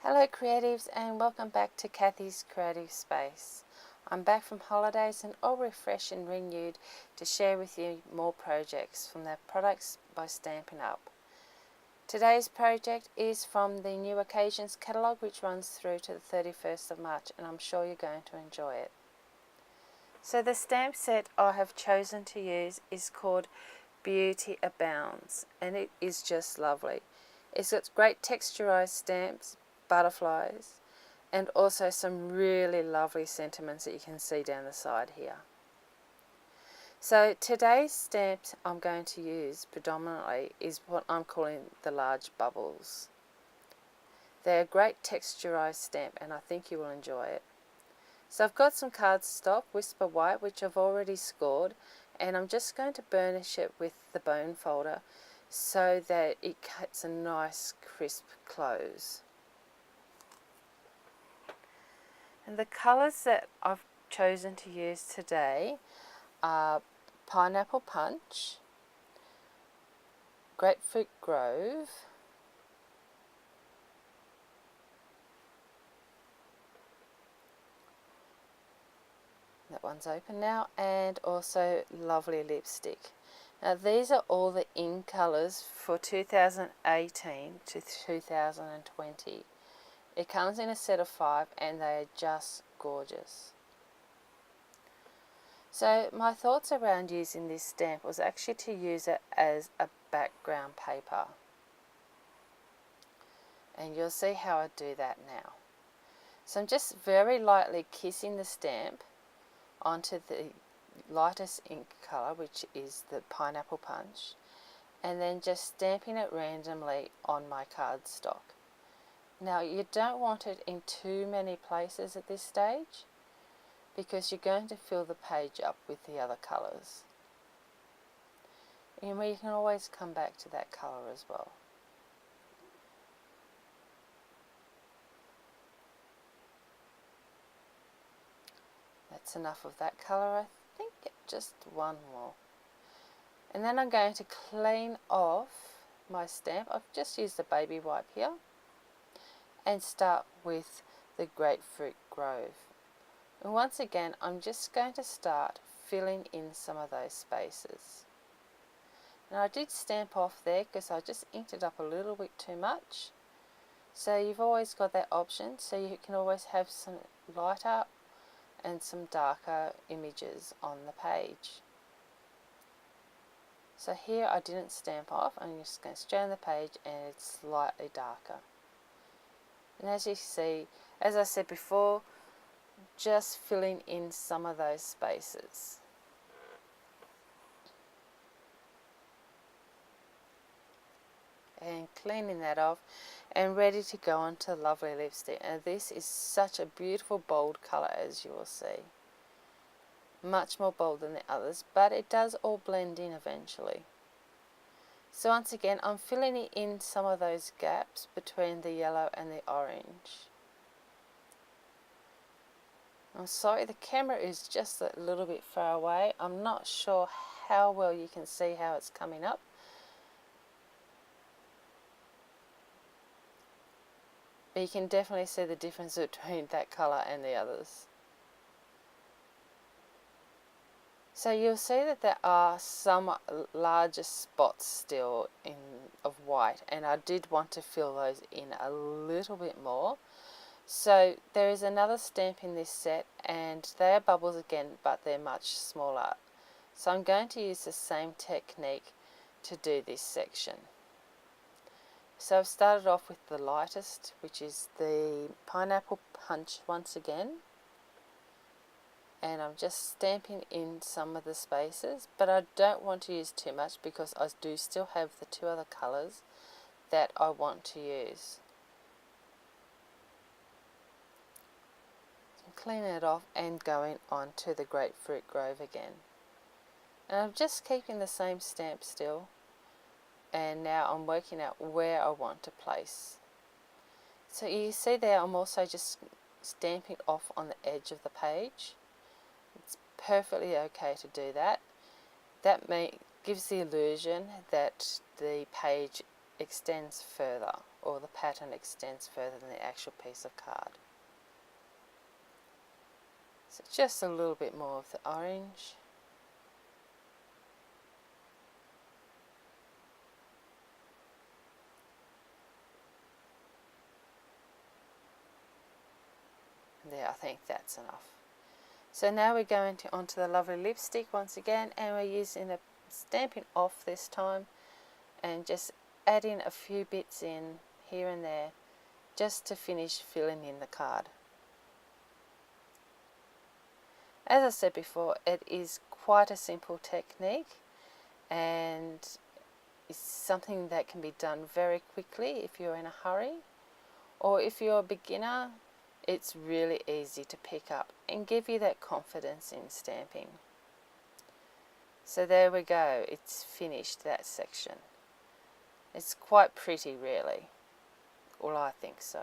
Hello creatives, and welcome back to Kathy's Creative Space. I'm back from holidays and all refreshed and renewed to share with you more projects from the products by Stampin' Up. Today's project is from the New Occasions catalogue, which runs through to the 31st of March, and I'm sure you're going to enjoy it. So the stamp set I have chosen to use is called Beauty Abounds, and it is just lovely. It's got great texturized stamps, butterflies, and also some really lovely sentiments that you can see down the side here. So today's stamps I'm going to use predominantly is what I'm calling the large bubbles. They're a great texturized stamp and I think you will enjoy it. So I've got some cardstock, Whisper White, which I've already scored, and I'm just going to burnish it with the bone folder so that it gets a nice crisp close. And the colours that I've chosen to use today are Pineapple Punch, Grapefruit Grove, that one's open now, and also Lovely Lipstick. Now these are all the in colours for 2018 to 2020. It comes in a set of 5 and they are just gorgeous. So my thoughts around using this stamp was actually to use it as a background paper. And you'll see how I do that now. So I'm just very lightly kissing the stamp onto the lightest ink colour, which is the Pineapple Punch, and then just stamping it randomly on my cardstock. Now you don't want it in too many places at this stage because you're going to fill the page up with the other colours. And you can always come back to that colour as well. That's enough of that colour, I think. Just one more. And then I'm going to clean off my stamp. I've just used the baby wipe here. And start with the Grapefruit Grove. And once again, I'm just going to start filling in some of those spaces. Now I did stamp off there because I just inked it up a little bit too much. So you've always got that option, so you can always have some lighter and some darker images on the page. So here I didn't stamp off, I'm just going to straight on the page and it's slightly darker. And as you see, as I said before, just filling in some of those spaces. And cleaning that off and ready to go on to Lovely Lipstick. And this is such a beautiful bold colour, as you will see. Much more bold than the others, but it does all blend in eventually. So once again, I'm filling in some of those gaps between the yellow and the orange. I'm sorry, the camera is just a little bit far away. I'm not sure how well you can see how it's coming up. But you can definitely see the difference between that colour and the others. So you'll see that there are some larger spots still of white, and I did want to fill those in a little bit more. So there is another stamp in this set, and they are bubbles again, but they're much smaller. So I'm going to use the same technique to do this section. So I've started off with the lightest, which is the Pineapple Punch once again. And I'm just stamping in some of the spaces, but I don't want to use too much because I do still have the 2 other colours that I want to use. So I'm cleaning it off and going on to the Grapefruit Grove again. And I'm just keeping the same stamp still, and now I'm working out where I want to place. So you see there, I'm also just stamping off on the edge of the page. It's perfectly okay to do that. That gives the illusion that the page extends further or the pattern extends further than the actual piece of card. So just a little bit more of the orange. There, I think that's enough. So now we're going onto the lovely lipstick once again, and we're using the Stampin' Off this time, and just adding a few bits in here and there just to finish filling in the card. As I said before, it is quite a simple technique, and it's something that can be done very quickly if you're in a hurry, or if you're a beginner, it's really easy to pick up and give you that confidence in stamping. So there we go, it's finished, that section. It's quite pretty really. Well, I think so.